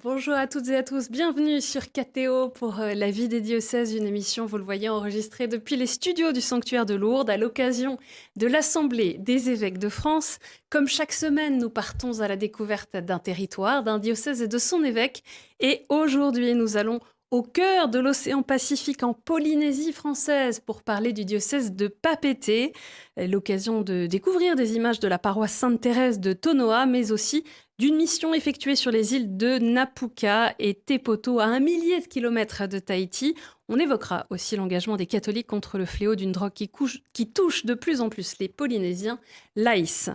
Bonjour à toutes et à tous, bienvenue sur KTO pour La vie des diocèses, une émission, vous le voyez, enregistrée depuis les studios du sanctuaire de Lourdes à l'occasion de l'Assemblée des évêques de France. Comme chaque semaine, nous partons à la découverte d'un territoire, d'un diocèse et de son évêque. Et aujourd'hui, nous allons au cœur de l'océan Pacifique en Polynésie française pour parler du diocèse de Papeete. L'occasion de découvrir des images de la paroisse Sainte-Thérèse de Tonoa, mais aussi d'une mission effectuée sur les îles de Napuka et Tepoto, à 1 millier de kilomètres de Tahiti. On évoquera aussi l'engagement des catholiques contre le fléau d'une drogue qui touche de plus en plus les Polynésiens, l'AIS.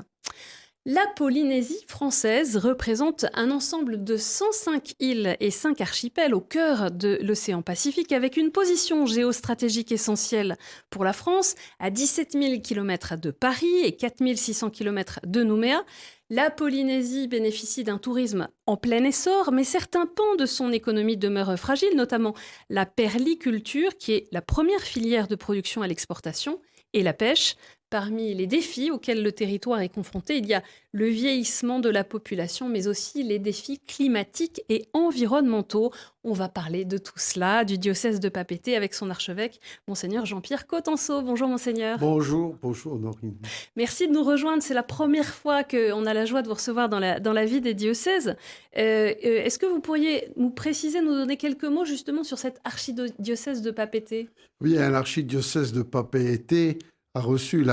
La Polynésie française représente un ensemble de 105 îles et 5 archipels au cœur de l'océan Pacifique, avec une position géostratégique essentielle pour la France, à 17 000 km de Paris et 4 600 km de Nouméa. La Polynésie bénéficie d'un tourisme en plein essor, mais certains pans de son économie demeurent fragiles, notamment la perliculture, qui est la première filière de production à l'exportation, et la pêche. Parmi les défis auxquels le territoire est confronté, il y a le vieillissement de la population, mais aussi les défis climatiques et environnementaux. On va parler de tout cela, du diocèse de Papeete avec son archevêque, Monseigneur Jean-Pierre Cotenso. Bonjour Monseigneur. Bonjour Norine. Merci de nous rejoindre. C'est la première fois qu'on a la joie de vous recevoir dans la vie des diocèses. Est-ce que vous pourriez nous préciser, nous donner quelques mots justement sur cet archidiocèse de Papeete ? Oui, l'archidiocèse de Papeete a reçu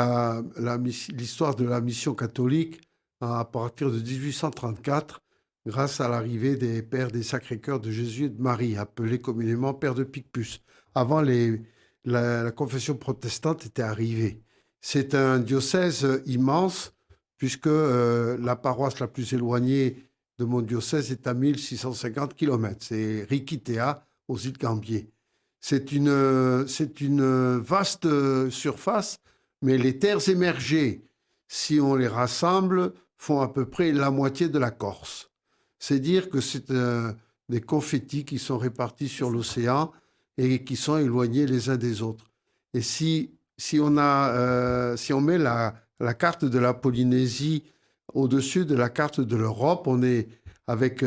l'histoire de la mission catholique à partir de 1834 grâce à l'arrivée des pères des Sacré-Cœur de Jésus et de Marie, appelés communément pères de Picpus. Avant, la confession protestante était arrivée. C'est un diocèse immense puisque la paroisse la plus éloignée de mon diocèse est à 1650 km. C'est Rikitea, aux îles Gambier. C'est une vaste surface, mais les terres émergées, si on les rassemble, font à peu près la moitié de la Corse. C'est dire que c'est des confettis qui sont répartis sur l'océan et qui sont éloignés les uns des autres. Et si on met la carte de la Polynésie au-dessus de la carte de l'Europe, on est avec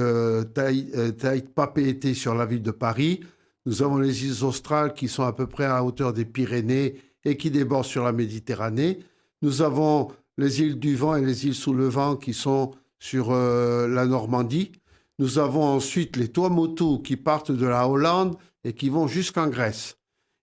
Papeete sur la ville de Paris. Nous avons les îles australes qui sont à peu près à la hauteur des Pyrénées et qui débordent sur la Méditerranée. Nous avons les îles du Vent et les îles sous le vent qui sont sur la Normandie. Nous avons ensuite les Tuamotu qui partent de la Hollande et qui vont jusqu'en Grèce.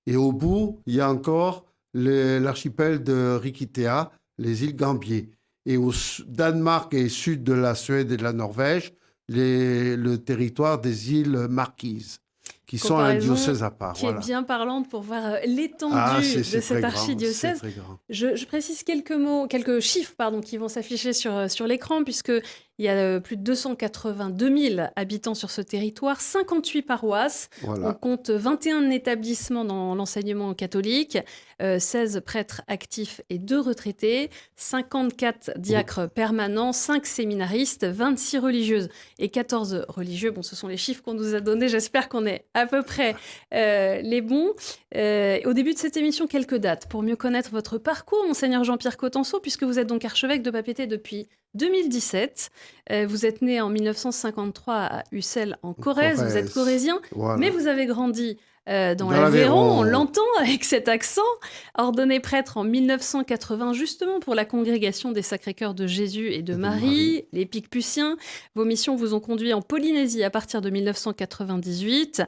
Et au bout, il y a encore l'archipel de Rikitea, les îles Gambier. Et au Danemark et sud de la Suède et de la Norvège, le territoire des îles Marquises, qui sont un diocèse à part. Qui est bien parlante pour voir l'étendue de cet archidiocèse. Je précise quelques chiffres qui vont s'afficher sur l'écran, puisqu'il y a plus de 282 000 habitants sur ce territoire, 58 paroisses. Voilà. On compte 21 établissements dans l'enseignement catholique, 16 prêtres actifs et 2 retraités, 54 diacres permanents, 5 séminaristes, 26 religieuses et 14 religieux. Bon, ce sont les chiffres qu'on nous a donnés. J'espère qu'on est à peu près les bons. Au début de cette émission, quelques dates pour mieux connaître votre parcours, Monseigneur Jean-Pierre Cotenso, puisque vous êtes donc archevêque de Papeete depuis 2017. Vous êtes né en 1953 à Ussel en Corrèze. Vous êtes corrézien, voilà. Mais vous avez grandi dans l'Aveyron, on l'entend avec cet accent, ordonné prêtre en 1980, justement pour la congrégation des Sacré-Cœurs de Jésus et de Marie, les Picpusiens. Vos missions vous ont conduit en Polynésie à partir de 1998.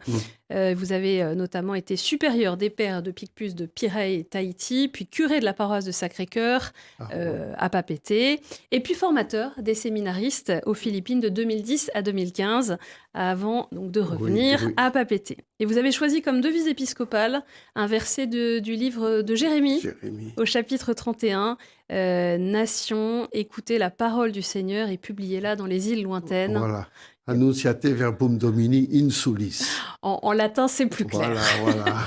Vous avez notamment été supérieur des pères de Picpus de Pirée et Tahiti, puis curé de la paroisse de Sacré-Cœur à Papeete, et puis formateur des séminaristes aux Philippines de 2010 à 2015, avant donc de revenir à Papeete. Et vous avez choisi comme devise épiscopale un verset du livre de Jérémie. Au chapitre 31, Nation, écoutez la parole du Seigneur et publiez-la dans les îles lointaines. Voilà. Annunciate verbum Domini insulis. En latin, c'est plus clair. Voilà.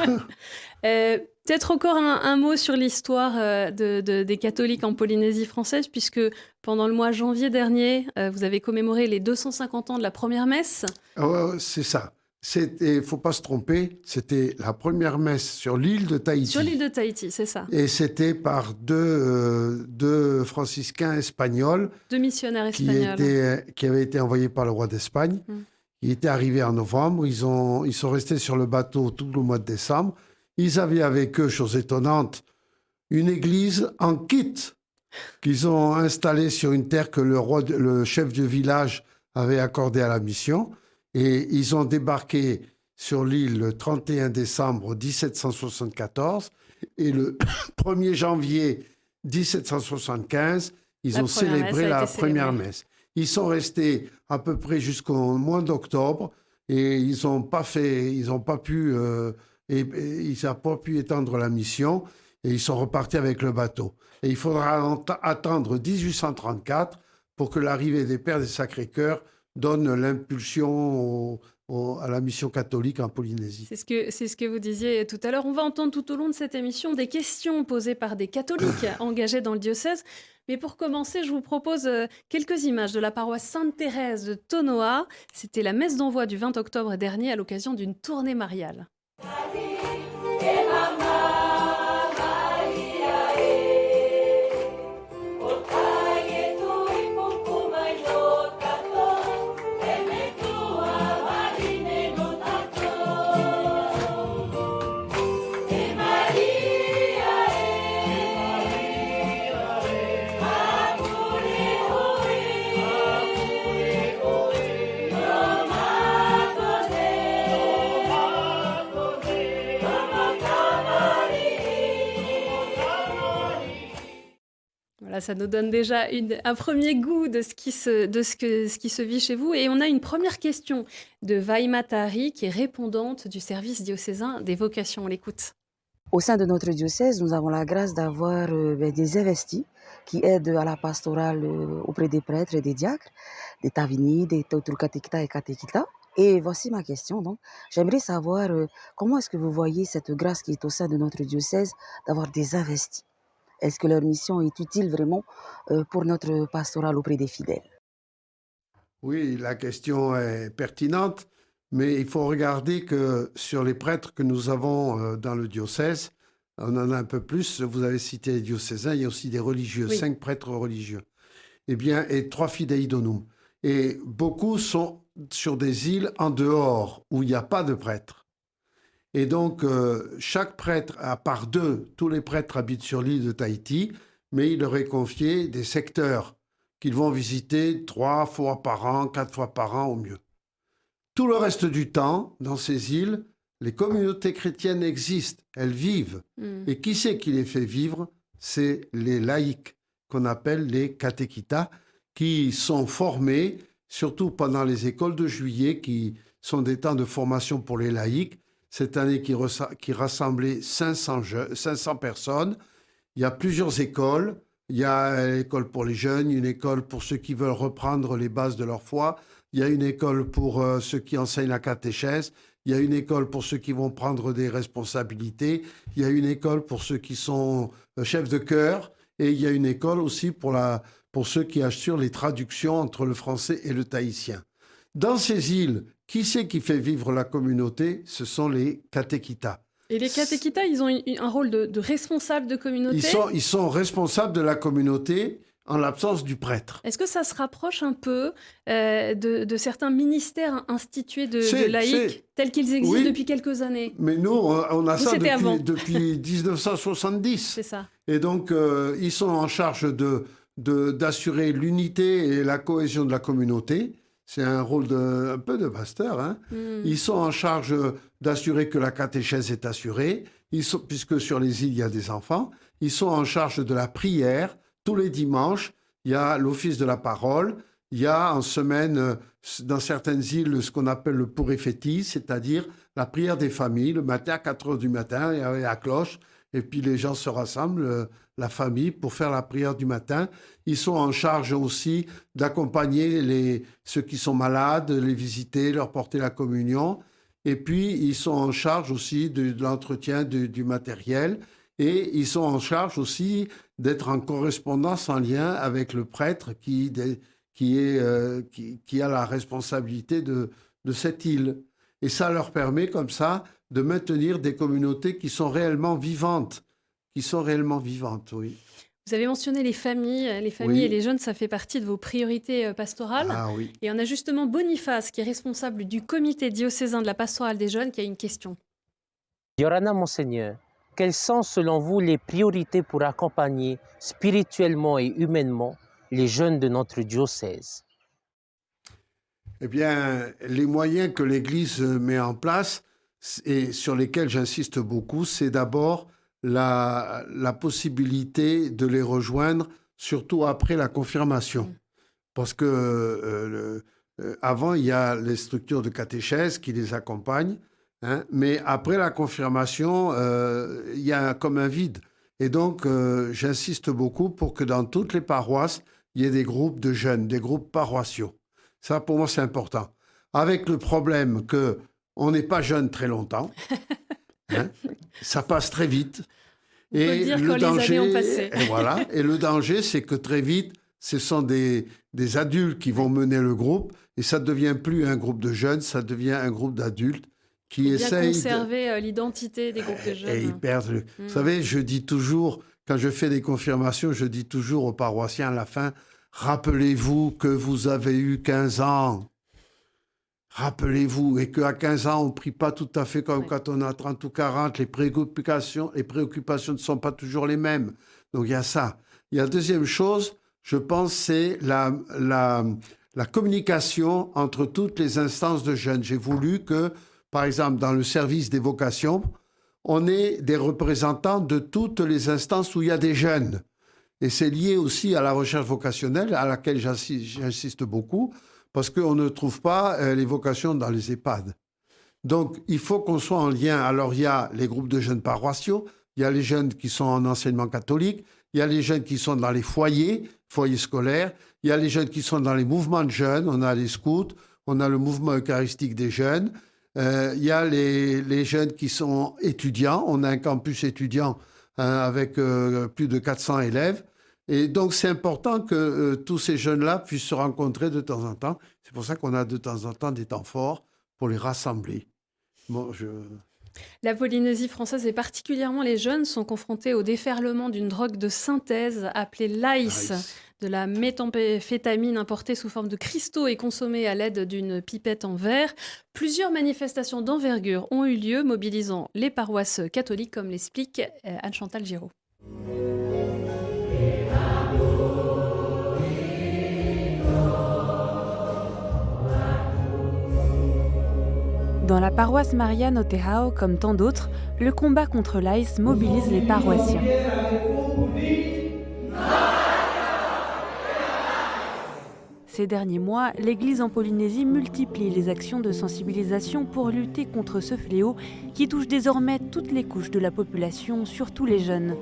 Peut-être encore un mot sur l'histoire des catholiques en Polynésie française, puisque pendant le mois de janvier dernier, vous avez commémoré les 250 ans de la première messe. C'est ça. Il ne faut pas se tromper, c'était la première messe sur l'île de Tahiti. Sur l'île de Tahiti, c'est ça. Et c'était par deux franciscains espagnols. 2 missionnaires espagnols. Qui avaient été envoyés par le roi d'Espagne, qui étaient arrivés en novembre. Ils sont restés sur le bateau tout le mois de décembre. Ils avaient avec eux, chose étonnante, une église en kit qu'ils ont installée sur une terre que le chef du village avait accordée à la mission. Et ils ont débarqué sur l'île le 31 décembre 1774. Et le 1er janvier 1775, ils ont célébré la première messe. Ils sont restés à peu près jusqu'au mois d'octobre et ils n'ont pas pu étendre la mission et ils sont repartis avec le bateau. Et il faudra attendre 1834 pour que l'arrivée des Pères des Sacré-Cœurs donne l'impulsion à la mission catholique en Polynésie. C'est ce que vous disiez tout à l'heure. On va entendre tout au long de cette émission des questions posées par des catholiques engagés dans le diocèse. Mais pour commencer, je vous propose quelques images de la paroisse Sainte-Thérèse de Tonoa. C'était la messe d'envoi du 20 octobre dernier à l'occasion d'une tournée mariale. Voilà, ça nous donne déjà un premier goût de ce qui se vit chez vous. Et on a une première question de Vaima Tahari, qui est répondante du service diocésain des vocations. On l'écoute. Au sein de notre diocèse, nous avons la grâce d'avoir des investis qui aident à la pastorale auprès des prêtres et des diacres, des Tavini, des Tauturkatekita et Katekita. Et voici ma question. Donc, j'aimerais savoir comment est-ce que vous voyez cette grâce qui est au sein de notre diocèse d'avoir des investis. Est-ce que leur mission est utile vraiment pour notre pastorale auprès des fidèles? Oui, la question est pertinente, mais il faut regarder que sur les prêtres que nous avons dans le diocèse, on en a un peu plus. Vous avez cité les diocésains, il y a aussi des religieux, oui. 5 prêtres religieux. Eh bien, et 3 fidei donum. Et beaucoup sont sur des îles en dehors où il n'y a pas de prêtres. Et donc, chaque prêtre, à part 2, tous les prêtres habitent sur l'île de Tahiti, mais il leur est confié des secteurs qu'ils vont visiter 3 fois par an, 4 fois par an au mieux. Tout le reste du temps, dans ces îles, les communautés chrétiennes existent, elles vivent. Et qui c'est qui les fait vivre? C'est les laïcs, qu'on appelle les catéchitas, qui sont formés, surtout pendant les écoles de juillet, qui sont des temps de formation pour les laïcs. Cette année qui rassemblait 500 personnes. Il y a plusieurs écoles. Il y a l'école pour les jeunes, une école pour ceux qui veulent reprendre les bases de leur foi. Il y a une école pour ceux qui enseignent la catéchèse. Il y a une école pour ceux qui vont prendre des responsabilités. Il y a une école pour ceux qui sont chefs de chœur. Et il y a une école aussi pour ceux qui assurent les traductions entre le français et le tahitien. Dans ces îles, qui c'est qui fait vivre la communauté? Ce sont les catéchitas. Et les catéchitas, ils ont un rôle de responsable de communauté? Ils sont responsables de la communauté en l'absence du prêtre. Est-ce que ça se rapproche un peu de certains ministères institués de laïcs tels qu'ils existent depuis quelques années? Mais nous, on a ça depuis 1970. C'est ça. Et donc, ils sont en charge d'assurer l'unité et la cohésion de la communauté. C'est un rôle un peu de pasteur. Hein. Ils sont en charge d'assurer que la catéchèse est assurée, puisque sur les îles, il y a des enfants. Ils sont en charge de la prière. Tous les dimanches, il y a l'office de la parole. Il y a en semaine, dans certaines îles, ce qu'on appelle le Purifétis, c'est-à-dire la prière des familles. Le matin, à 4 heures du matin, il y a la cloche. Et puis les gens se rassemblent, la famille, pour faire la prière du matin. Ils sont en charge aussi d'accompagner ceux qui sont malades, les visiter, leur porter la communion. Et puis, ils sont en charge aussi de l'entretien du matériel. Et ils sont en charge aussi d'être en correspondance, en lien avec le prêtre qui a la responsabilité de cette île. Et ça leur permet, comme ça, de maintenir des communautés qui sont réellement vivantes. Oui. Vous avez mentionné les familles Oui. et les jeunes, ça fait partie de vos priorités pastorales. Ah oui. Et on a justement Boniface, qui est responsable du comité diocésain de la pastorale des jeunes, qui a une question. Yorana, Monseigneur, quelles sont selon vous les priorités pour accompagner spirituellement et humainement les jeunes de notre diocèse? Eh bien, les moyens que l'Église met en place et sur lesquels j'insiste beaucoup, c'est d'abord la possibilité de les rejoindre, surtout après la confirmation. Parce que avant, il y a les structures de catéchèse qui les accompagnent, hein, mais après la confirmation, il y a comme un vide. Et donc, j'insiste beaucoup pour que dans toutes les paroisses, il y ait des groupes de jeunes, des groupes paroissiaux. Ça, pour moi, c'est important. Avec le problème qu'on n'est pas jeune très longtemps, hein, ça passe très vite. On peut dire quand les années ont passé. Et voilà. Et le danger, c'est que très vite, ce sont des adultes qui vont mener le groupe, et ça ne devient plus un groupe de jeunes, ça devient un groupe d'adultes qui essayent de conserver l'identité des groupes de jeunes. Et ils perdent. Vous savez, je dis toujours, quand je fais des confirmations, je dis toujours aux paroissiens à la fin, rappelez-vous que vous avez eu 15 ans. Rappelez-vous, et qu'à 15 ans, on ne prie pas tout à fait comme quand on a 30 ou 40. Les préoccupations ne sont pas toujours les mêmes. Donc il y a ça. Il y a la deuxième chose, je pense, c'est la communication entre toutes les instances de jeunes. J'ai voulu que, par exemple, dans le service des vocations, on ait des représentants de toutes les instances où il y a des jeunes. Et c'est lié aussi à la recherche vocationnelle, à laquelle j'insiste beaucoup, parce qu'on ne trouve pas les vocations dans les EHPAD. Donc, il faut qu'on soit en lien. Alors, il y a les groupes de jeunes paroissiaux, il y a les jeunes qui sont en enseignement catholique, il y a les jeunes qui sont dans les foyers scolaires, il y a les jeunes qui sont dans les mouvements de jeunes, on a les scouts, on a le mouvement eucharistique des jeunes, il y a les jeunes qui sont étudiants, on a un campus étudiant avec plus de 400 élèves. Et donc, c'est important que tous ces jeunes-là puissent se rencontrer de temps en temps. C'est pour ça qu'on a de temps en temps des temps forts pour les rassembler. Bon, La Polynésie française et particulièrement les jeunes sont confrontés au déferlement d'une drogue de synthèse appelée l'ice, de la méthamphétamine importée sous forme de cristaux et consommée à l'aide d'une pipette en verre. Plusieurs manifestations d'envergure ont eu lieu, mobilisant les paroisses catholiques, comme l'explique Anne-Chantal Giraud. Dans la paroisse Marianne au Tehao, comme tant d'autres, le combat contre l'AIS mobilise les paroissiens. Ces derniers mois, l'Église en Polynésie multiplie les actions de sensibilisation pour lutter contre ce fléau qui touche désormais toutes les couches de la population, surtout les jeunes.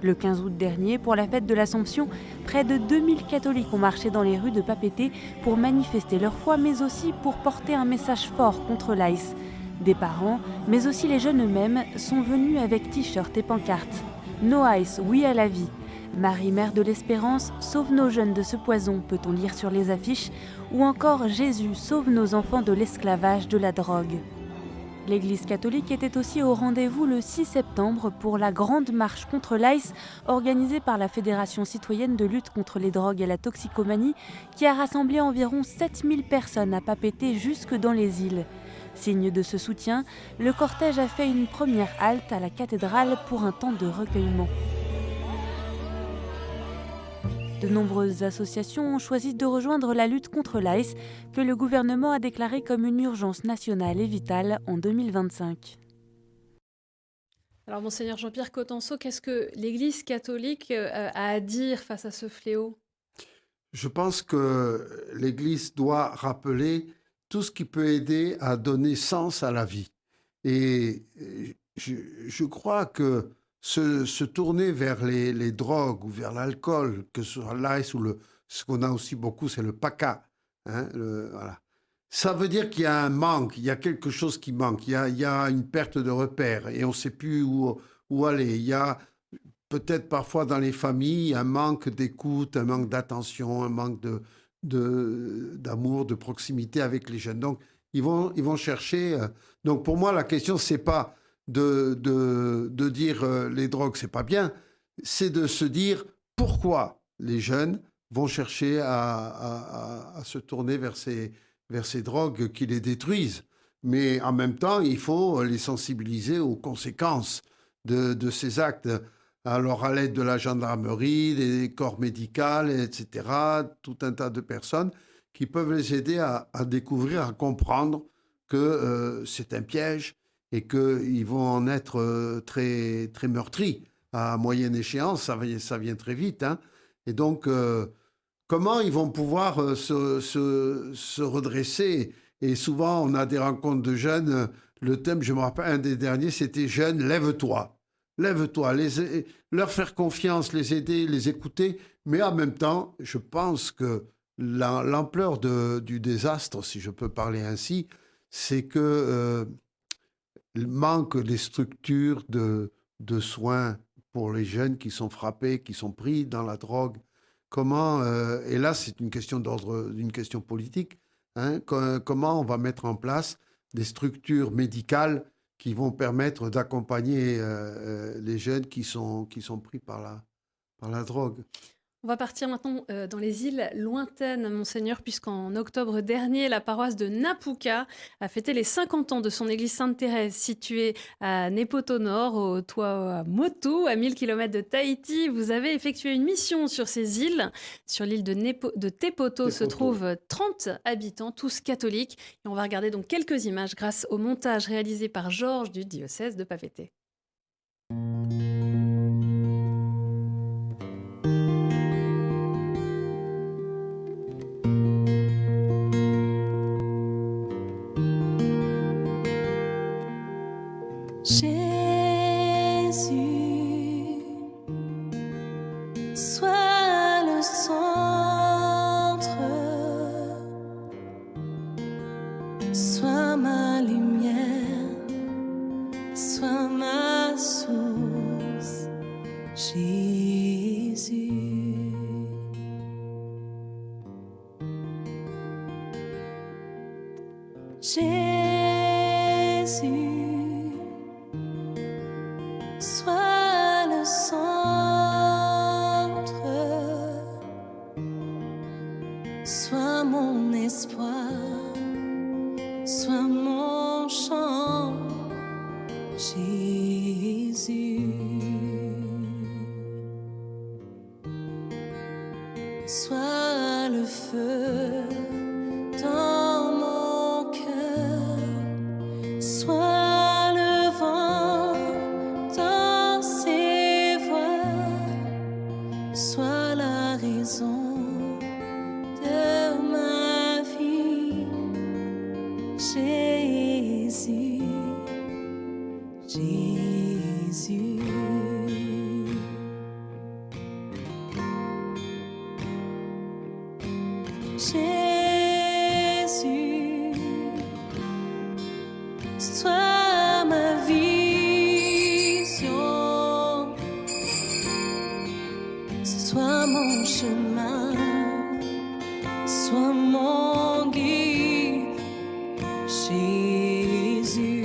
Le 15 août dernier, pour la fête de l'Assomption, près de 2000 catholiques ont marché dans les rues de Papeete pour manifester leur foi, mais aussi pour porter un message fort contre l'AIS. Des parents, mais aussi les jeunes eux-mêmes, sont venus avec t-shirts et pancartes. No AIS, oui à la vie. Marie, mère de l'espérance, sauve nos jeunes de ce poison, peut-on lire sur les affiches, ou encore Jésus, sauve nos enfants de l'esclavage de la drogue. L'Église catholique était aussi au rendez-vous le 6 septembre pour la grande marche contre l'AIS organisée par la Fédération citoyenne de lutte contre les drogues et la toxicomanie qui a rassemblé environ 7000 personnes à Papeete jusque dans les îles. Signe de ce soutien, le cortège a fait une première halte à la cathédrale pour un temps de recueillement. De nombreuses associations ont choisi de rejoindre la lutte contre l'AIS, que le gouvernement a déclarée comme une urgence nationale et vitale en 2025. Alors, Monseigneur Jean-Pierre Cotenceau, qu'est-ce que l'Église catholique a à dire face à ce fléau ? Je pense que l'Église doit rappeler tout ce qui peut aider à donner sens à la vie. Et je crois que se tourner vers les drogues ou vers l'alcool, que ce soit l'AIS ou ce qu'on a aussi beaucoup, c'est le PACA. Hein, voilà. Ça veut dire qu'il y a un manque, il y a quelque chose qui manque, il y a une perte de repères et on ne sait plus où aller. Il y a peut-être parfois dans les familles un manque d'écoute, un manque d'attention, un manque d'amour, de proximité avec les jeunes. Donc, ils vont chercher. Donc, pour moi, la question, ce n'est pas de dire les drogues, c'est pas bien, c'est de se dire pourquoi les jeunes vont chercher à se tourner vers ces drogues qui les détruisent. Mais en même temps, il faut les sensibiliser aux conséquences de ces actes. Alors, à l'aide de la gendarmerie, des corps médicaux, etc., tout un tas de personnes qui peuvent les aider à découvrir, à comprendre que c'est un piège et qu'ils vont en être très, très meurtris. À moyenne échéance, ça vient très vite. Hein. Et donc, comment ils vont pouvoir se redresser? Et souvent, on a des rencontres de jeunes. Le thème, je me rappelle, un des derniers, c'était « Jeunes, lève-toi ». Lève-toi, leur faire confiance, les aider, les écouter. Mais en même temps, je pense que l'ampleur du désastre, si je peux parler ainsi, c'est que manque des structures de soins pour les jeunes qui sont frappés, qui sont pris dans la drogue. Comment, et là c'est une question politique, hein, comment on va mettre en place des structures médicales qui vont permettre d'accompagner les jeunes qui sont pris par la drogue. On va partir maintenant dans les îles lointaines, Monseigneur, puisqu'en octobre dernier, la paroisse de Napuka a fêté les 50 ans de son église Sainte-Thérèse, située à Nepoto Nord, au Tuamotu, à 1000 km de Tahiti. Vous avez effectué une mission sur ces îles. Sur l'île de Tepoto se trouvent 30 habitants, tous catholiques. Et on va regarder donc quelques images grâce au montage réalisé par Georges du diocèse de Papeete. Jésus, sois le centre, sois ma lumière, sois ma source, Jésus. Jésus, sois le centre, sois mon espoir, sois mon chant, Jésus. Sois le feu dans mon cœur, sois le vent dans ses voiles, sois la raison de ma vie, Jésus, Jésus. Jésus, sois ma vision, sois mon chemin, sois mon guide, Jésus.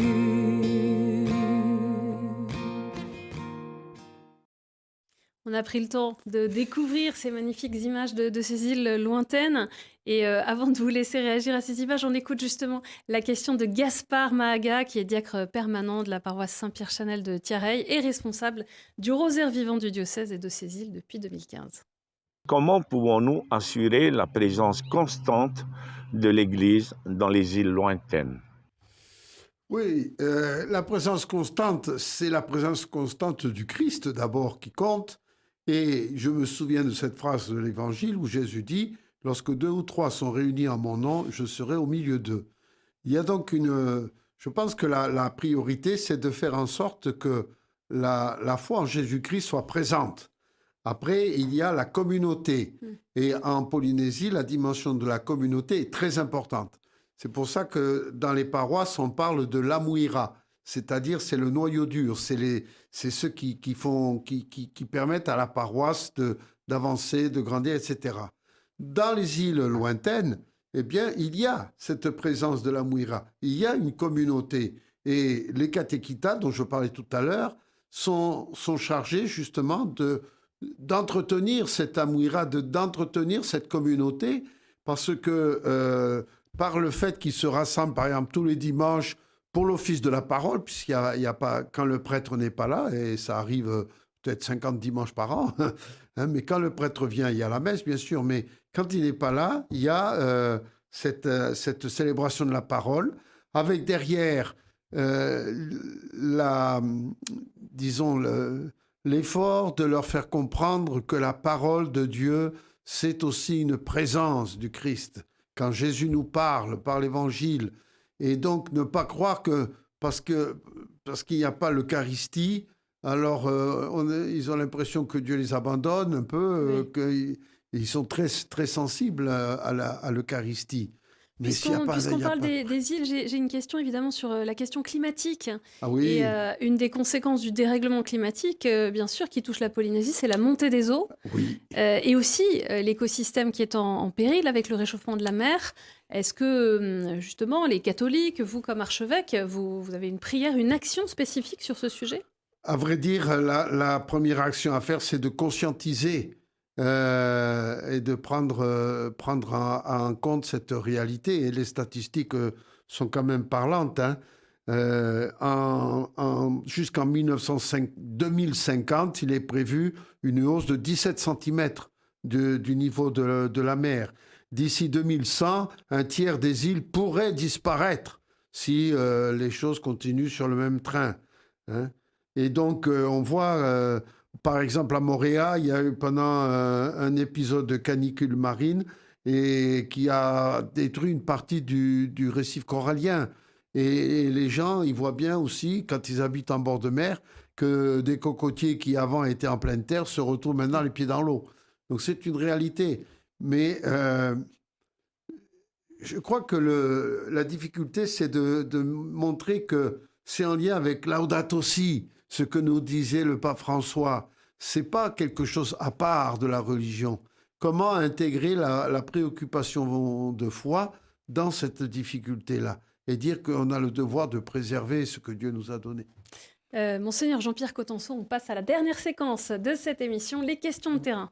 On a pris le temps de découvrir ces magnifiques images de ces îles lointaines. Et avant de vous laisser réagir à ces images, on écoute justement la question de Gaspard Mahaga, qui est diacre permanent de la paroisse Saint-Pierre-Chanel de Tiareil et responsable du rosaire vivant du diocèse et de ces îles depuis 2015. Comment pouvons-nous assurer la présence constante de l'Église dans les îles lointaines? Oui, la présence constante, c'est la présence constante du Christ d'abord qui compte. Et je me souviens de cette phrase de l'Évangile où Jésus dit « Lorsque 2 ou 3 sont réunis en mon nom, je serai au milieu d'eux ». Il y a donc je pense que la priorité, c'est de faire en sorte que la foi en Jésus-Christ soit présente. Après, il y a la communauté. Et en Polynésie, la dimension de la communauté est très importante. C'est pour ça que dans les paroisses, on parle de l'amouira, c'est-à-dire c'est le noyau dur, c'est ceux qui permettent à la paroisse d'avancer, de grandir, etc. Dans les îles lointaines, eh bien, il y a cette présence de l'amouira, il y a une communauté. Et les catéchitas, dont je parlais tout à l'heure, sont chargés justement de d'entretenir cette amouira, d'entretenir cette communauté, parce que par le fait qu'ils se rassemblent, par exemple, tous les dimanches pour l'office de la parole, puisqu'il y a pas, quand le prêtre n'est pas là, et ça arrive peut-être 50 dimanches par an, hein, mais quand le prêtre vient, il y a la messe, bien sûr, mais quand il n'est pas là, il y a cette célébration de la parole, avec derrière disons, l'effort de leur faire comprendre que la parole de Dieu, c'est aussi une présence du Christ. Quand Jésus nous parle par l'Évangile, et donc ne pas croire que parce qu'il n'y a pas l'Eucharistie, alors ils ont l'impression que Dieu les abandonne un peu, qu'ils sont très, très sensibles à l'Eucharistie. Puisqu'on parle des îles, j'ai une question évidemment sur la question climatique. Ah oui. Et une des conséquences du dérèglement climatique, bien sûr, qui touche la Polynésie, c'est la montée des eaux. Oui. Et aussi l'écosystème qui est en péril avec le réchauffement de la mer. Est-ce que justement les catholiques, vous comme archevêque, vous avez une prière, une action spécifique sur ce sujet? À vrai dire, la première action à faire, c'est de conscientiser et de prendre en compte cette réalité. Et les statistiques sont quand même parlantes. Hein. Jusqu'en 2050, il est prévu une hausse de 17 cm du niveau de la mer. D'ici 2100, un tiers des îles pourrait disparaître si les choses continuent sur le même train. Hein. Et donc, on voit... par exemple, à Montréal, il y a eu pendant un épisode de canicule marine et qui a détruit une partie du récif corallien. Et les gens, ils voient bien aussi, quand ils habitent en bord de mer, que des cocotiers qui avant étaient en pleine terre se retrouvent maintenant les pieds dans l'eau. Donc c'est une réalité. Mais je crois que la difficulté, c'est de montrer que c'est en lien avec Laudato Si, ce que nous disait le pape François. C'est pas quelque chose à part de la religion. Comment intégrer la préoccupation de foi dans cette difficulté-là et dire qu'on a le devoir de préserver ce que Dieu nous a donné. Monseigneur Jean-Pierre Cotenson, on passe à la dernière séquence de cette émission, les questions de terrain.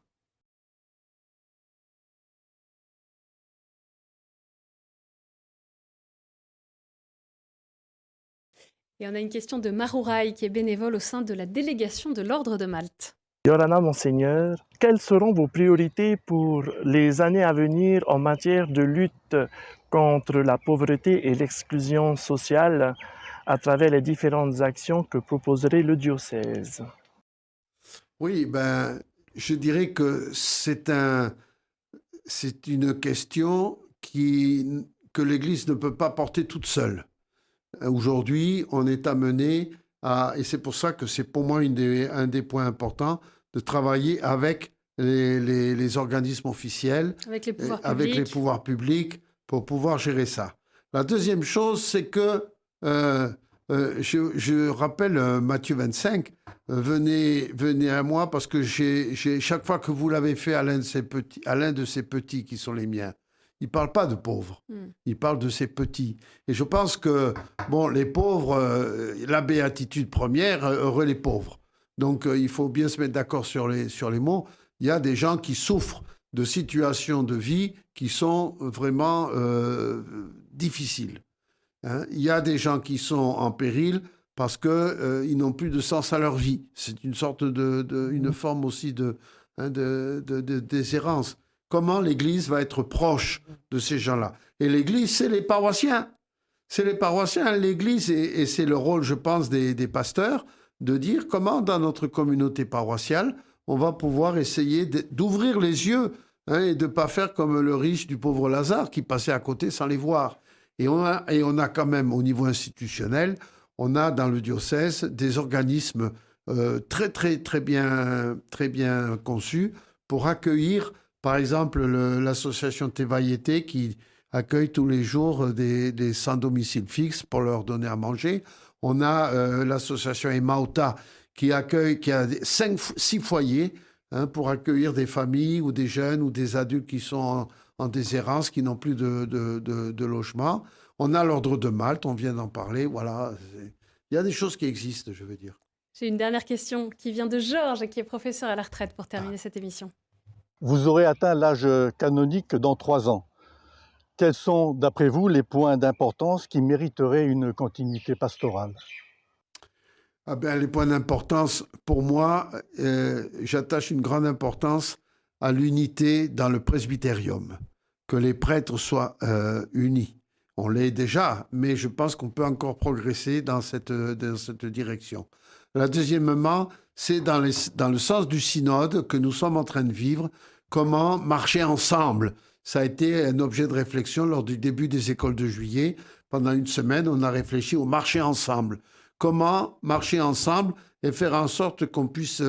Et on a une question de Marourai, qui est bénévole au sein de la délégation de l'Ordre de Malte. Yorana, Monseigneur, quelles seront vos priorités pour les années à venir en matière de lutte contre la pauvreté et l'exclusion sociale à travers les différentes actions que proposerait le diocèse? Oui, je dirais que c'est une question que l'Église ne peut pas porter toute seule. Aujourd'hui, on est amené et c'est pour ça que c'est pour moi un des points importants, de travailler avec les organismes officiels, avec les pouvoirs publics, pour pouvoir gérer ça. La deuxième chose, c'est que, je rappelle Matthieu 25, venez à moi parce que chaque fois que vous l'avez fait à l'un de ces petits qui sont les miens, il ne parle pas de pauvres, il parle de ces petits. Et je pense que, les pauvres, la béatitude première, heureux les pauvres. Donc, il faut bien se mettre d'accord sur les mots. Il y a des gens qui souffrent de situations de vie qui sont vraiment difficiles. Hein. Il y a des gens qui sont en péril parce qu'ils n'ont plus de sens à leur vie. C'est une sorte une forme aussi de déshérence. Comment l'Église va être proche de ces gens-là? Et l'Église, c'est les paroissiens. C'est les paroissiens, l'Église, et c'est le rôle, je pense, des pasteurs, de dire comment, dans notre communauté paroissiale, on va pouvoir essayer d'ouvrir les yeux et de ne pas faire comme le riche du pauvre Lazare qui passait à côté sans les voir. Et on a quand même, au niveau institutionnel, on a dans le diocèse des organismes très, très, très bien conçus pour accueillir, par exemple, l'association Tevaillete qui accueille tous les jours des sans domicile fixe pour leur donner à manger. On a l'association Emauta qui a 6 foyers pour accueillir des familles ou des jeunes ou des adultes qui sont en déshérence, qui n'ont plus de logement. On a l'Ordre de Malte, on vient d'en parler. Voilà, il y a des choses qui existent, je veux dire. J'ai une dernière question qui vient de Georges, qui est professeur à la retraite, pour terminer cette émission. Vous aurez atteint l'âge canonique dans 3 ans. Quels sont, d'après vous, les points d'importance qui mériteraient une continuité pastorale ? Les points d'importance, pour moi, j'attache une grande importance à l'unité dans le presbytérium, que les prêtres soient unis. On l'est déjà, mais je pense qu'on peut encore progresser dans cette direction. Deuxièmement, c'est dans le sens du synode que nous sommes en train de vivre, comment marcher ensemble. Ça a été un objet de réflexion lors du début des écoles de juillet. Pendant une semaine, on a réfléchi au marcher ensemble. Comment marcher ensemble et faire en sorte qu'on puisse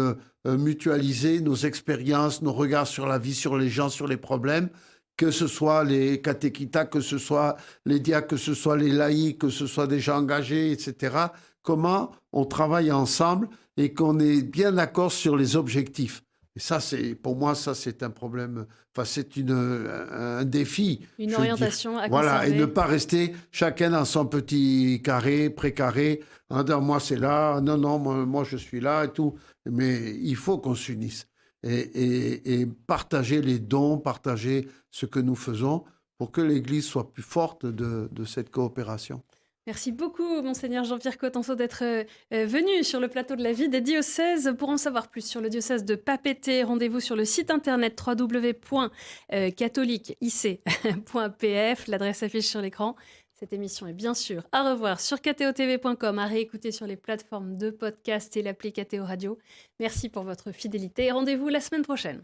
mutualiser nos expériences, nos regards sur la vie, sur les gens, sur les problèmes, que ce soit les catéchitas, que ce soit les diacres, que ce soit les laïcs, que ce soit des gens engagés, etc. Comment on travaille ensemble et qu'on est bien d'accord sur les objectifs. Et ça, pour moi, c'est un problème, c'est un défi. Une orientation à conserver. Voilà, et ne pas rester chacun dans son petit carré, précaré. Moi, c'est là, non, moi, je suis là et tout. Mais il faut qu'on s'unisse et partager les dons, partager ce que nous faisons pour que l'Église soit plus forte de cette coopération. Merci beaucoup, Monseigneur Jean-Pierre Cotenso, d'être venu sur le plateau de la vie des diocèses. Pour en savoir plus sur le diocèse de Papeete, rendez-vous sur le site internet www.catholiqueic.pf. L'adresse affiche sur l'écran. Cette émission est bien sûr à revoir sur kto.tv.com, à réécouter sur les plateformes de podcast et l'appli KTO Radio. Merci pour votre fidélité et rendez-vous la semaine prochaine.